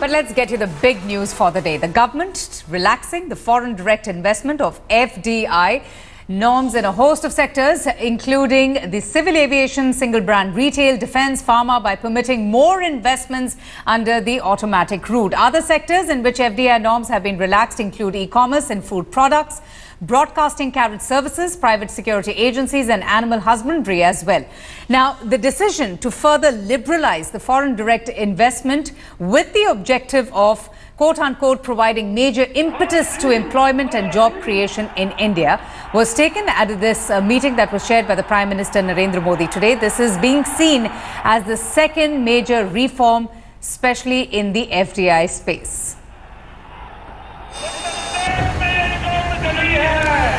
But let's get you the big news for the day. The government relaxing the foreign direct investment of FDI norms in a host of sectors, including the civil aviation, single brand retail, defense, pharma, by permitting more investments under the automatic route. Other sectors in which FDI norms have been relaxed include e-commerce and food products, broadcasting carriage services, private security agencies and animal husbandry as well. Now, the decision to further liberalize the foreign direct investment with the objective of quote-unquote providing major impetus to employment and job creation in India was taken at this meeting that was chaired by the Prime Minister Narendra Modi today. This is being seen as the second major reform, especially in the FDI space.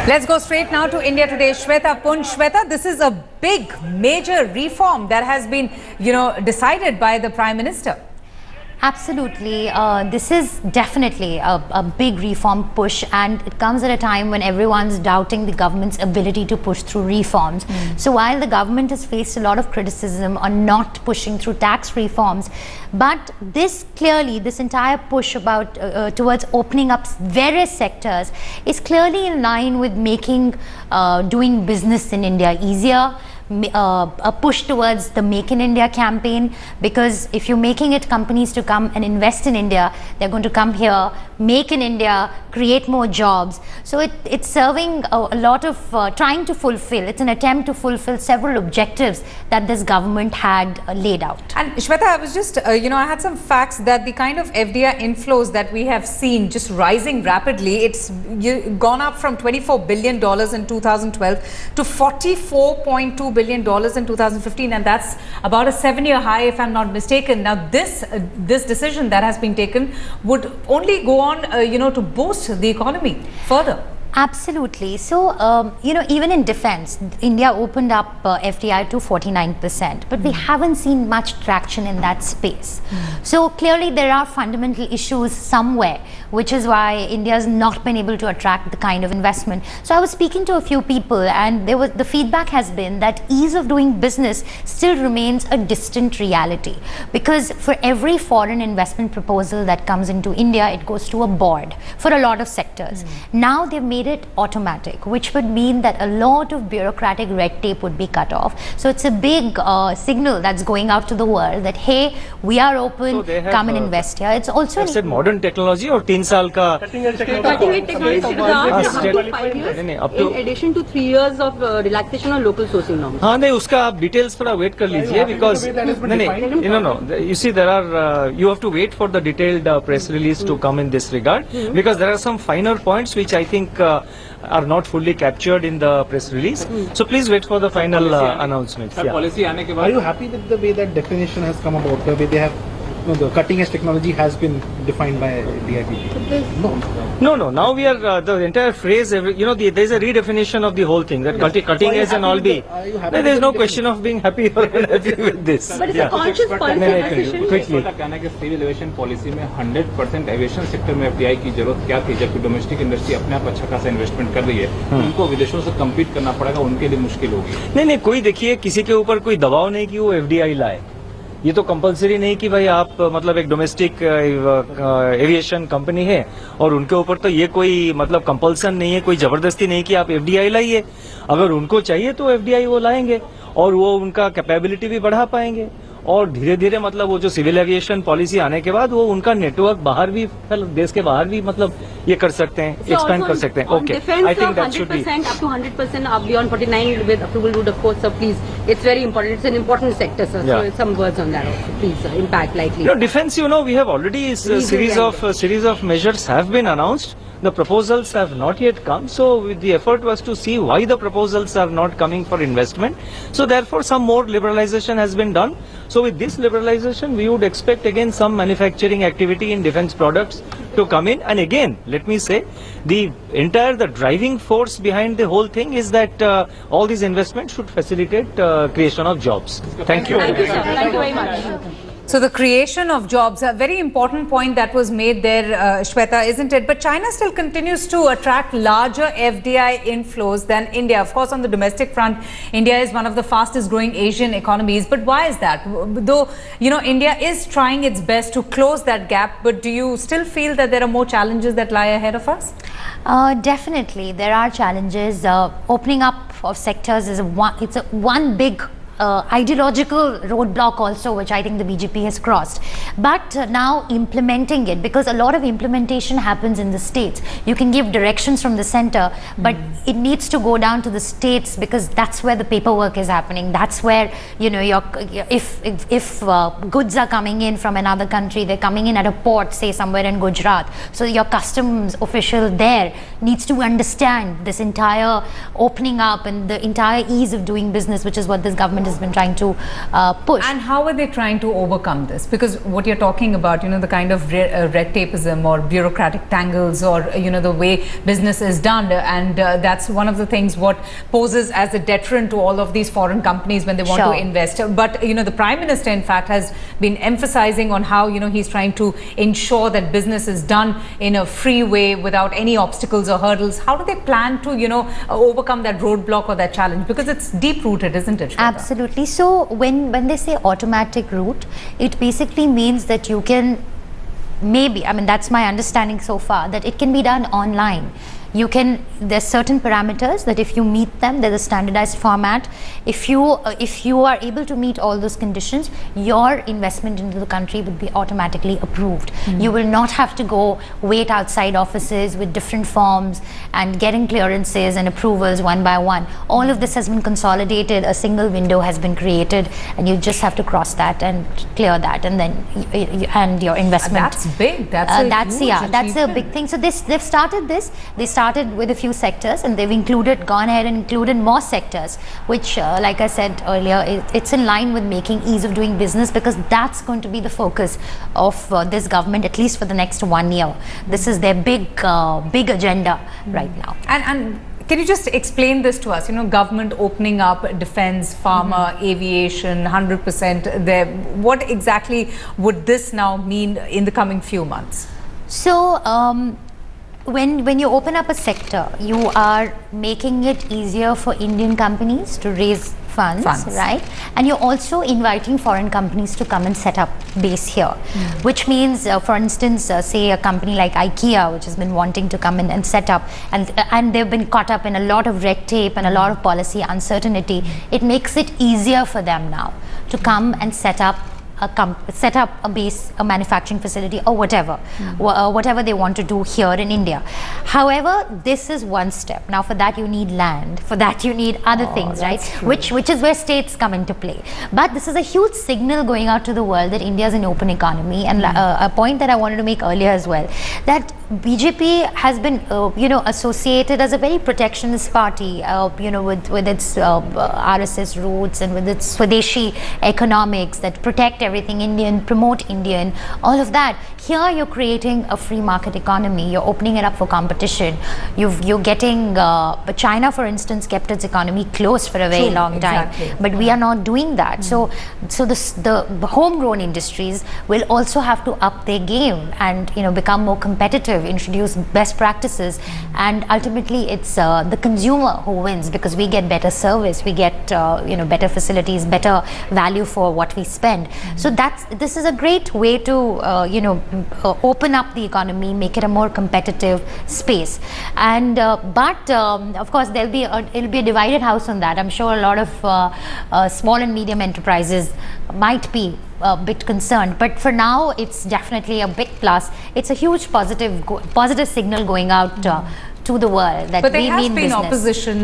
Let's go straight now to India Today. Shweta Punj. Shweta, this is a big, major reform that has been, decided by the Prime Minister. Absolutely. This is definitely a big reform push, and it comes at a time when everyone's doubting the government's ability to push through reforms. So while the government has faced a lot of criticism on not pushing through tax reforms, but this entire push about towards opening up various sectors is clearly in line with making doing business in India easier. A push towards the Make in India campaign, because if you're making it companies to come and invest in India, they're going to come here, make in India, create more jobs. So it's serving a lot of trying to fulfill. It's an attempt to fulfill several objectives that this government had laid out. And Shweta, I was just, I had some facts that the kind of FDI inflows that we have seen just rising rapidly, it's gone up from $24 billion in 2012 to $44.2 billion in 2015, and that's about a 7-year high, if I'm not mistaken. Now, this decision that has been taken would only go on, to boost the economy further. Absolutely. So, even in defense, India opened up FDI to 49%, but we haven't seen much traction in that space. So clearly there are fundamental issues somewhere, which is why India has not been able to attract the kind of investment. So I was speaking to a few people, and the feedback has been that ease of doing business still remains a distant reality, because for every foreign investment proposal that comes into India, it goes to a board for a lot of sectors. Now they've made it automatic, which would mean that a lot of bureaucratic red tape would be cut off. So it's a big signal that's going out to the world that, hey, we are open, so come and invest here. It's also said modern technology or 3 साल का cutting edge technology up to in addition to 3 years of relaxation on local sourcing norms. हाँ नहीं, उसका आप details थोड़ा wait कर लीजिए, because no, you see there are you have to wait for the detailed press release to come in this regard, because there are some finer points which I think are not fully captured in the press release. So please wait for the final announcements. Policy आने के बाद, are you happy with the way that definition has come about, the way they have, the cutting edge technology has been defined by DIPP? No. Now we are the entire phrase. There is a redefinition of the whole thing. That cutting edge and all be. There is no question of being happy or unhappy with this. But it's a conscious policy decision. Quickly. कहना है कि civil aviation policy में 100% aviation sector में FDI की जरूरत क्या थी, जबकि डोमेस्टिक इंडस्ट्री अपने आप अच्छा खासा इन्वेस्टमेंट कर रही है. उनको विदेशों से कम्पीट करना पड़ेगा, उनके लिए मुश्किल होगी. नहीं, कोई देखिए किसी के ऊपर कोई दबाव नहीं कि वो FDI लाए. ये तो कंपलसरी नहीं कि भाई आप मतलब एक डोमेस्टिक एविएशन कंपनी है और उनके ऊपर तो ये कोई मतलब कंपल्सन नहीं है, कोई जबरदस्ती नहीं कि आप FDI लाइए. अगर उनको चाहिए तो FDI वो लाएंगे और वो उनका कैपेबिलिटी भी बढ़ा पाएंगे, और धीरे धीरे मतलब वो जो सिविल एविएशन पॉलिसी आने के बाद वो उनका नेटवर्क बाहर भी, देश के बाहर भी मतलब ये कर सकते हैं, एक्सपेंड कर सकते हैं. Okay, I think that should be up to 100% up beyond 49 with approval route, of course. So please, it's very important. It's an important sector, sir. Yeah. So some words on that also, please. Impact likely. Defense, we have already series of measures have been announced. The proposals have not yet come, so the effort was to see why the proposals are not coming for investment. So therefore some more liberalization has been done. So with this liberalization we would expect again some manufacturing activity in defense products to come in. And again, let me say, the driving force behind the whole thing is that all these investments should facilitate creation of jobs. Thank you. Thank you, sir. Thank you very much. So the creation of jobs, a very important point that was made there, Shweta, isn't it? But China still continues to attract larger FDI inflows than India. Of course, on the domestic front, India is one of the fastest growing Asian economies. But why is that? Though, you know, India is trying its best to close that gap, but do you still feel that there are more challenges that lie ahead of us? Definitely, there are challenges. Opening up of sectors is one big ideological roadblock also, which I think the BJP has crossed. But now implementing it, because a lot of implementation happens in the states. You can give directions from the center, but it needs to go down to the states, because that's where the paperwork is happening. That's where, you know, if goods are coming in from another country, they're coming in at a port, say somewhere in Gujarat. So your customs official there needs to understand this entire opening up and the entire ease of doing business, which is what this government has been trying to push. And how are they trying to overcome this? Because what you're talking about, you know, the kind of red tapeism or bureaucratic tangles, or, you know, the way business is done, and that's one of the things what poses as a deterrent to all of these foreign companies when they want to invest. But, you know, the Prime Minister, in fact, has been emphasizing on how, you know, he's trying to ensure that business is done in a free way without any obstacles or hurdles. How do they plan to, you know, overcome that roadblock or that challenge? Because it's deep rooted, isn't it, Shweta? Absolutely. So when they say automatic route, it basically means that you can, maybe, I mean, that's my understanding so far, that it can be done online. You can, there's certain parameters that if you meet them, there's a standardized format. If you are able to meet all those conditions, your investment into the country would be automatically approved. You will not have to go wait outside offices with different forms and getting clearances and approvals one by one. All of this has been consolidated, a single window has been created, and you just have to cross that and clear that, and then and your investment. That's big. That's a big thing. So they've started this. They started with a few sectors, and they've gone ahead and included more sectors, which like I said earlier, it's in line with making ease of doing business, because that's going to be the focus of this government, at least for the next 1 year. This is their big agenda right now. And can you just explain this to us? You know, government opening up defense, pharma, aviation, 100% there. What exactly would this now mean in the coming few months? So when you open up a sector, you are making it easier for Indian companies to raise funds, right? And you're also inviting foreign companies to come and set up base here, which means, for instance, say a company like IKEA, which has been wanting to come in and set up, and they've been caught up in a lot of red tape and a lot of policy uncertainty. It makes it easier for them now to come and set up a base, a manufacturing facility, or whatever, whatever they want to do here in India. However, this is one step. Now, for that you need land. For that you need other things, right? Which is where states come into play. But this is a huge signal going out to the world that India is an open economy. And a point that I wanted to make earlier as well, that BJP has been, you know, associated as a very protectionist party, you know, with its RSS roots and with its Swadeshi economics that protect everything Indian, promote Indian, all of that. Here you're creating a free market economy. You're opening it up for competition. You're getting, but China, for instance, kept its economy closed for a very long time. But we are not doing that. So the homegrown industries will also have to up their game and, you know, become more competitive, introduce best practices, and ultimately it's the consumer who wins, because we get better service, we get you know, better facilities, better value for what we spend. So this is a great way to you know, open up the economy, make it a more competitive space. And but of course it'll be a divided house on that. I'm sure a lot of small and medium enterprises might be a bit concerned, but for now it's definitely a big plus. It's a huge positive signal going out to the world that but there we has mean been business. opposition,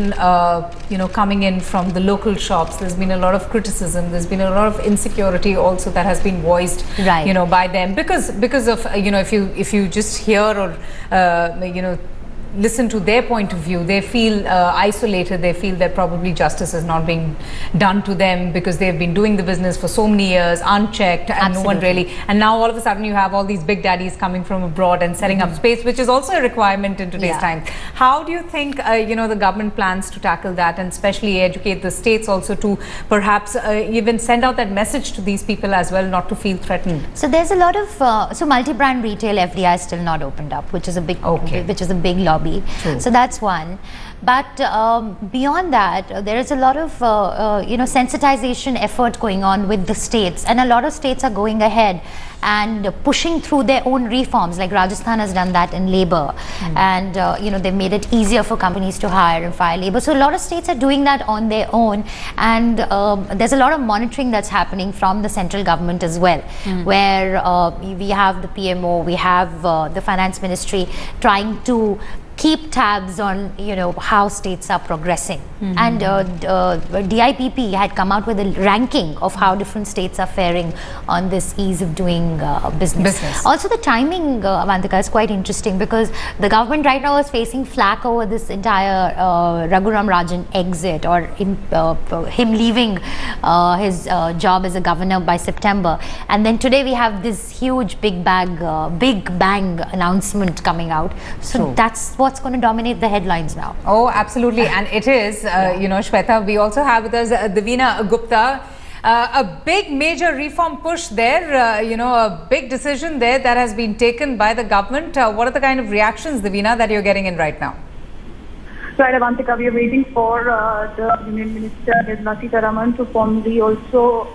you know, coming in from the local shops. There's been a lot of criticism. There's been a lot of insecurity also that has been voiced, right, you know, by them because of, you know, if you just hear or you know, listen to their point of view, they feel isolated. They feel that probably justice is not being done to them because they've been doing the business for so many years, unchecked, and no one really. And now all of a sudden you have all these big daddies coming from abroad and setting up space, which is also a requirement in today's time. How do you think the government plans to tackle that, and especially educate the states also to perhaps even send out that message to these people as well, not to feel threatened? So there's a lot of so multi-brand retail FDI is still not opened up, which is a big lobby. True. So that's one. But beyond that, there is a lot of sensitization effort going on with the states, and a lot of states are going ahead and pushing through their own reforms. Like Rajasthan has done that in labor, and they've made it easier for companies to hire and fire labor. So a lot of states are doing that on their own, and there's a lot of monitoring that's happening from the central government as well, where we have the PMO, we have the finance ministry trying to keep tabs on how states are progressing. And DIPP had come out with a ranking of how different states are faring on this ease of doing business. Also the timing, Avantika, is quite interesting, because the government right now is facing flack over this entire Raghuram Rajan exit, or him leaving his job as a governor by September. And then today we have this huge big bang announcement coming out. So that's what's going to dominate the headlines now. Oh, absolutely. And it is, Shweta, we also have with us Divina Gupta. A big major reform push there, a big decision there that has been taken by the government. What are the kind of reactions, Divina, that you're getting in right now? Right, Avantika, we are waiting for the Union Minister, Nirmala Sitharaman, to formally also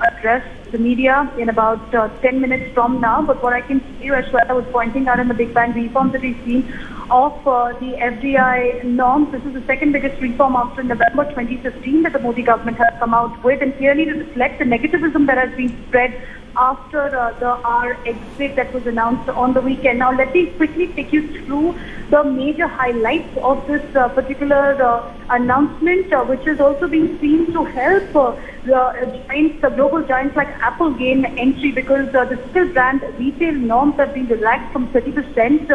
address the media in about 10 minutes from now. But what I can see, as Shweta was pointing out in the Big Bang reform that we've seen of the FDI norms, this is the second biggest reform after November 2015 that the Modi government has come out with, and clearly to reflect the negativism that has been spread after our exit that was announced on the weekend. Now, let me quickly take you through the major highlights of this particular announcement, which is also being seen to help the global giants like Apple gain entry, because the single brand retail norms have been relaxed from 30%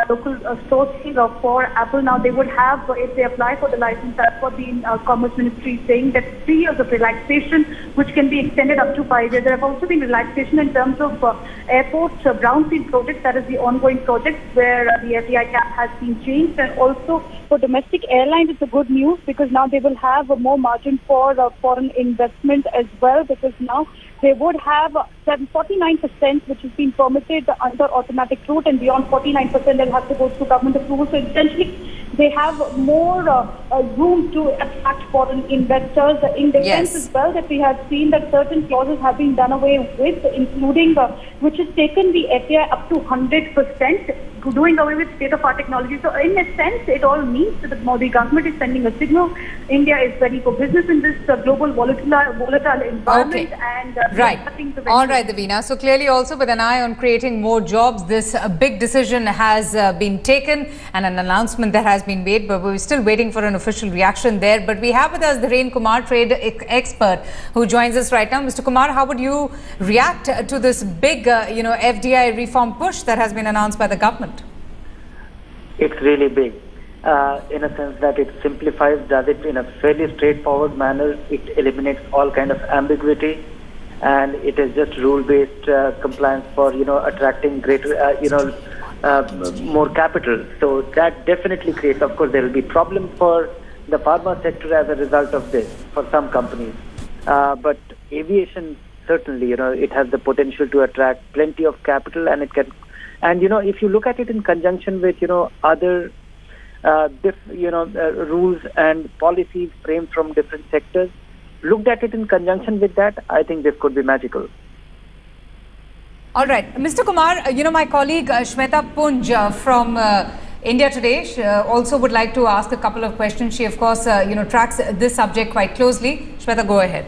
local sourcing for Apple. Now they would have, if they apply for the license, that's what the Commerce Ministry is saying, that 3 years of relaxation, which can be extended up to 5 years. There have also been relaxation in terms of airports, brownfield projects, that is the ongoing projects where the FDI cap has been changed. And also for domestic airlines, it's a good news, because now they will have more margin for foreign investment as well, because now they would have 49%, which has been permitted under automatic route, and beyond 49% they'll have to go through government approval. So essentially they have more room to attract foreign investors. In defense as well, that we have seen that certain clauses have been done away with, including which has taken the FDI up to 100%, doing away with state-of-art technology. So in a sense, it all means that the Modi government is sending a signal. India is ready for business in this global volatile environment. And right. All right, Divina. So clearly also with an eye on creating more jobs, this big decision has been taken and an announcement that has been made, but we're still waiting for an official reaction there. But we have with us Narendra Kumar, trade expert, who joins us right now. Mr. Kumar, how would you react to this big, FDI reform push that has been announced by the government? It's really big, in a sense that it simplifies, does it in a fairly straightforward manner. It eliminates all kind of ambiguity, and it is just rule-based compliance for attracting greater more capital. So that definitely creates, of course, there will be problems for the pharma sector as a result of this for some companies, but aviation certainly, it has the potential to attract plenty of capital, and it can. And if you look at it in conjunction with other rules and policies framed from different sectors, looked at it in conjunction with that, I think this could be magical. All right, Mr. Kumar, my colleague Shweta Punj from India Today also would like to ask a couple of questions. She, of course, tracks this subject quite closely. Shweta, go ahead.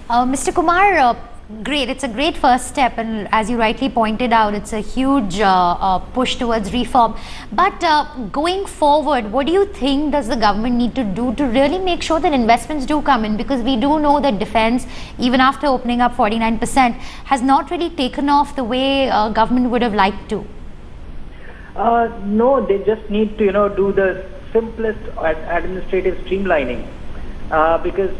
Mr. Kumar, great. It's a great first step, and as you rightly pointed out, it's a huge push towards reform. But going forward, what do you think does the government need to do to really make sure that investments do come in? Because we do know that defense, even after opening up 49%, has not really taken off the way government would have liked to. No, they just need to, do the simplest administrative streamlining, because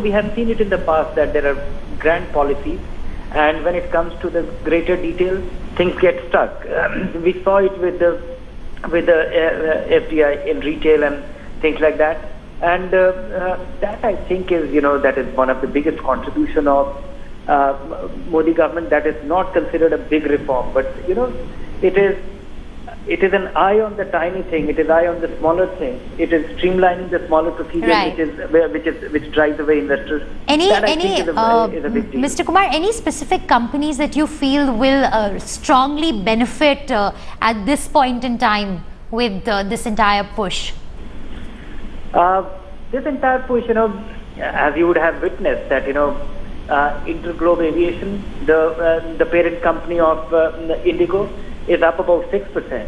we have seen it in the past that there are grand policies, and when it comes to the greater details, things get stuck. We saw it with the FDI in retail and things like that, and that I think is that is one of the biggest contribution of Modi government. That is not considered a big reform, but it is an eye on the tiny thing. It is eye on the smaller thing. It is streamlining the smaller procedures, right, which drives away investors. Any is a big deal. Mr. Kumar, any specific companies that you feel will strongly benefit at this point in time with this entire push? This entire push, as you would have witnessed, that Interglobe Aviation, the parent company of Indigo, is up about 6%,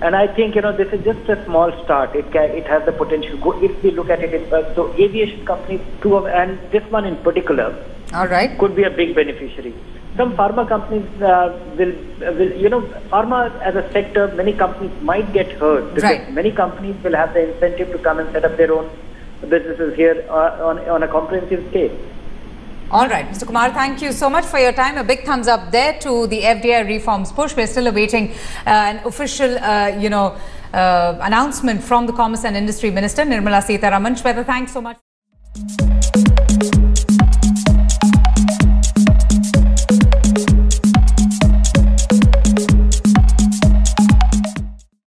and I think this is just a small start. It has the potential. If we look at it, so aviation companies, and this one in particular, all right, could be a big beneficiary. Some pharma companies will pharma as a sector, many companies might get hurt because right, many companies will have the incentive to come and set up their own businesses here on a comprehensive scale. All right, Mr. Kumar, thank you so much for your time. A big thumbs up there to the FDI reforms push. We're still awaiting an official, announcement from the Commerce and Industry Minister, Nirmala Sitharaman. Shweta, thanks so much.